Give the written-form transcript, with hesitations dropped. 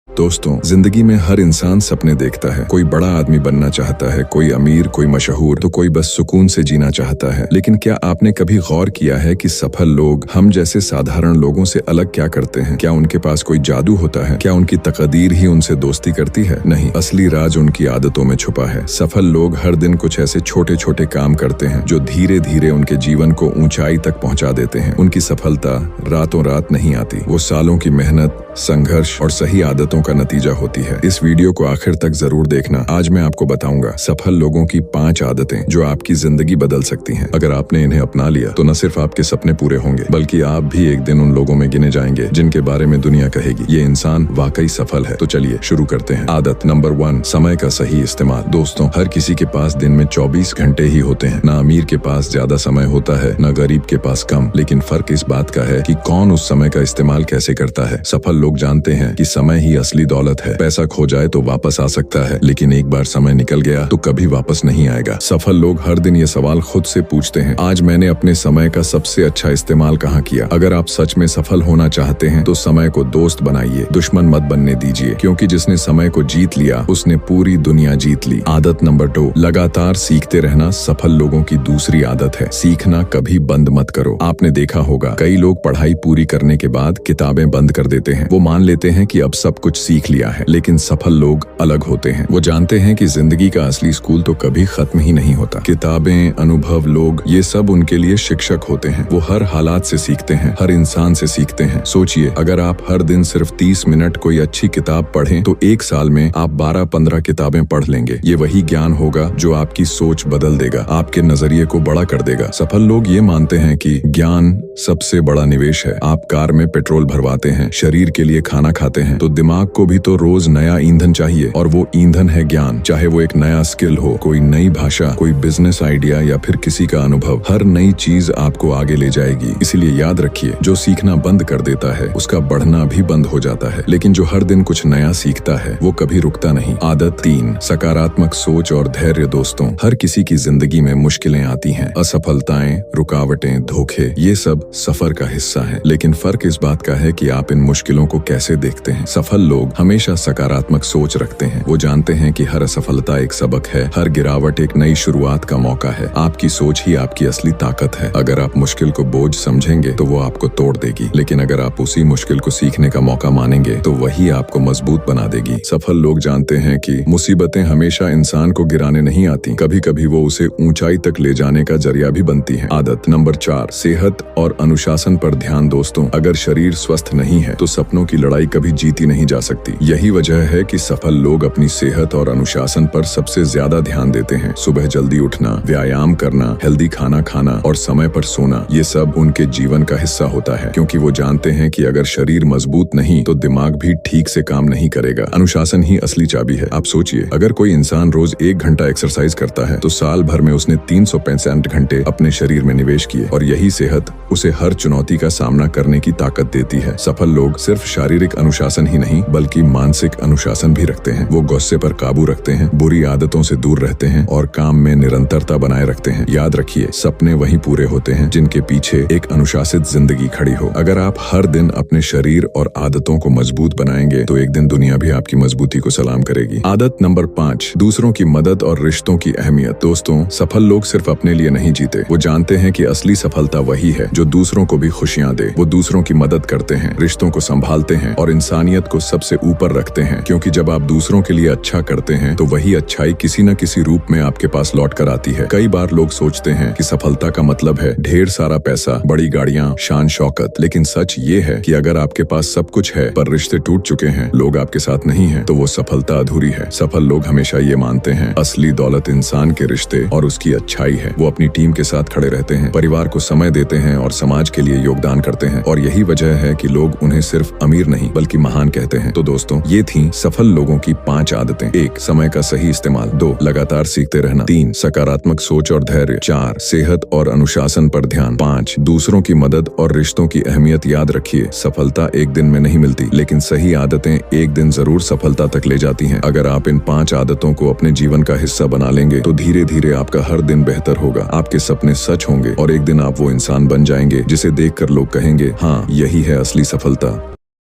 दोस्तों, जिंदगी में हर इंसान सपने देखता है। कोई बड़ा आदमी बनना चाहता है, कोई अमीर, कोई मशहूर, तो कोई बस सुकून से जीना चाहता है। लेकिन क्या आपने कभी गौर किया है कि सफल लोग हम जैसे साधारण लोगों से अलग क्या करते हैं? क्या उनके पास कोई जादू होता है? क्या उनकी तकदीर ही उनसे दोस्ती करती है? नहीं, असली राज उनकी आदतों में छुपा है। सफल लोग हर दिन कुछ ऐसे छोटे छोटे काम करते हैं जो धीरे धीरे उनके जीवन को ऊंचाई तक पहुंचा देते हैं। उनकी सफलता रातों रात नहीं आती, वो सालों की मेहनत, संघर्ष और सही आदतों का नतीजा होती है। इस वीडियो को आखिर तक जरूर देखना। आज मैं आपको बताऊंगा सफल लोगों की 5 आदतें जो आपकी जिंदगी बदल सकती हैं। अगर आपने इन्हें अपना लिया तो न सिर्फ आपके सपने पूरे होंगे, बल्कि आप भी एक दिन उन लोगों में गिने जाएंगे जिनके बारे में दुनिया कहेगी ये इंसान वाकई सफल है। तो चलिए शुरू करते हैं। आदत नंबर 1, समय का सही इस्तेमाल। दोस्तों, हर किसी के पास दिन में 24 घंटे ही होते हैं। न अमीर के पास ज्यादा समय होता है, न गरीब के पास कम। लेकिन फर्क इस बात का है कि कौन उस समय का इस्तेमाल कैसे करता है। सफल लोग जानते हैं कि समय ही असली दौलत है। पैसा खो जाए तो वापस आ सकता है, लेकिन एक बार समय निकल गया तो कभी वापस नहीं आएगा। सफल लोग हर दिन ये सवाल खुद से पूछते हैं, आज मैंने अपने समय का सबसे अच्छा इस्तेमाल कहाँ किया? अगर आप सच में सफल होना चाहते हैं तो समय को दोस्त बनाइए, दुश्मन मत बनने दीजिए, क्योंकि जिसने समय को जीत लिया उसने पूरी दुनिया जीत ली। आदत नंबर 2, लगातार सीखते रहना सफल लोगों की दूसरी आदत है। सीखना कभी बंद मत करो। आपने देखा होगा कई लोग पढ़ाई पूरी करने के बाद किताबें बंद कर देते हैं। वो मान लेते हैं कि अब सब कुछ सीख लिया है। लेकिन सफल लोग अलग होते हैं। वो जानते हैं कि जिंदगी का असली स्कूल तो कभी खत्म ही नहीं होता। किताबें, अनुभव, लोग, ये सब उनके लिए शिक्षक होते हैं। वो हर हालात से सीखते हैं, हर इंसान से सीखते हैं। सोचिए, अगर आप हर दिन सिर्फ 30 मिनट कोई अच्छी किताब पढ़ें तो 1 साल में आप 12-15 किताबें पढ़ लेंगे। ये वही ज्ञान होगा जो आपकी सोच बदल देगा, आपके नजरिए को बड़ा कर देगा। सफल लोग ये मानते हैं कि ज्ञान सबसे बड़ा निवेश है। आप कार में पेट्रोल भरवाते हैं, शरीर के लिए खाना खाते हैं, तो दिमाग को भी तो रोज नया ईंधन चाहिए, और वो ईंधन है ज्ञान। चाहे वो एक नया स्किल हो, कोई नई भाषा, कोई बिजनेस आइडिया या फिर किसी का अनुभव, हर नई चीज आपको आगे ले जाएगी। इसीलिए याद रखिए, जो सीखना बंद कर देता है उसका बढ़ना भी बंद हो जाता है, लेकिन जो हर दिन कुछ नया सीखता है वो कभी रुकता नहीं। आदत 3, सकारात्मक सोच और धैर्य। दोस्तों, हर किसी की जिंदगी में मुश्किलें आती हैं, असफलताएं, रुकावटें, धोखे, ये सब सफर का हिस्सा है। लेकिन फर्क इस बात का है कि आप इन मुश्किलों को कैसे देखते हैं। सफल लोग हमेशा सकारात्मक सोच रखते हैं। वो जानते हैं कि हर असफलता एक सबक है, हर गिरावट एक नई शुरुआत का मौका है। आपकी सोच ही आपकी असली ताकत है। अगर आप मुश्किल को बोझ समझेंगे तो वो आपको तोड़ देगी, लेकिन अगर आप उसी मुश्किल को सीखने का मौका मानेंगे तो वही आपको मजबूत बना देगी। सफल लोग जानते हैं कि मुसीबतें हमेशा इंसान को गिराने नहीं आती, कभी कभी वो उसे ऊंचाई तक ले जाने का जरिया भी बनती है। आदत नंबर 4, सेहत और अनुशासन पर ध्यान। दोस्तों, अगर शरीर स्वस्थ नहीं है तो सपनों की लड़ाई कभी जीती नहीं जा सकती। यही वजह है कि सफल लोग अपनी सेहत और अनुशासन पर सबसे ज्यादा ध्यान देते हैं। सुबह जल्दी उठना, व्यायाम करना, हेल्दी खाना खाना और समय पर सोना, ये सब उनके जीवन का हिस्सा होता है, क्योंकि वो जानते हैं कि अगर शरीर मजबूत नहीं तो दिमाग भी ठीक से काम नहीं करेगा। अनुशासन ही असली चाबी है। आप सोचिए, अगर कोई इंसान रोज 1 घंटा एक्सरसाइज करता है तो साल भर में उसने 365 घंटे अपने शरीर में निवेश किए, और यही सेहत उसे हर चुनौती का सामना करने की ताकत देती है। सफल लोग सिर्फ शारीरिक अनुशासन ही नहीं बल्कि मानसिक अनुशासन भी रखते हैं। वो गुस्से पर काबू रखते हैं, बुरी आदतों से दूर रहते हैं और काम में निरंतरता बनाए रखते हैं। याद रखिए, सपने वही पूरे होते हैं जिनके पीछे एक अनुशासित जिंदगी खड़ी हो। अगर आप हर दिन अपने शरीर और आदतों को मजबूत बनाएंगे तो एक दिन दुनिया भी आपकी मजबूती को सलाम करेगी। आदत नंबर 5, दूसरों की मदद और रिश्तों की अहमियत। दोस्तों, सफल लोग सिर्फ अपने लिए नहीं जीते, वो जानते हैं कि असली सफलता वही है जो दूसरों को भी खुशियां दे। वो दूसरों की मदद करते हैं, रिश्तों को संभालते हैं और इंसानियत को सबसे ऊपर रखते हैं, क्योंकि जब आप दूसरों के लिए अच्छा करते हैं तो वही अच्छाई किसी न किसी रूप में आपके पास लौट कर आती है। कई बार लोग सोचते हैं कि सफलता का मतलब है ढेर सारा पैसा, बड़ी गाड़ियां, शान शौकत, लेकिन सच ये है कि अगर आपके पास सब कुछ है पर रिश्ते टूट चुके हैं, लोग आपके साथ नहीं हैं, तो वो सफलता अधूरी है। सफल लोग हमेशा ये मानते हैं, असली दौलत इंसान के रिश्ते और उसकी अच्छाई है। वो अपनी टीम के साथ खड़े रहते हैं, परिवार को समय देते हैं और समाज के लिए योगदान करते हैं, और यही वजह है कि लोग उन्हें सिर्फ अमीर नहीं बल्कि महान कहते हैं। तो दोस्तों, ये थी सफल लोगों की 5 आदतें। 1, समय का सही इस्तेमाल। 2, लगातार सीखते रहना। 3, सकारात्मक सोच और धैर्य। 4, सेहत और अनुशासन पर ध्यान। 5, दूसरों की मदद और रिश्तों की अहमियत। याद रखिए, सफलता एक दिन में नहीं मिलती, लेकिन सही आदतें एक दिन जरूर सफलता तक ले जाती हैं। अगर आप इन 5 आदतों को अपने जीवन का हिस्सा बना लेंगे तो धीरे धीरे आपका हर दिन बेहतर होगा, आपके सपने सच होंगे और एक दिन आप वो इंसान बन जाएंगे जिसे देखकर लोग कहेंगे, हाँ, यही है असली सफलता।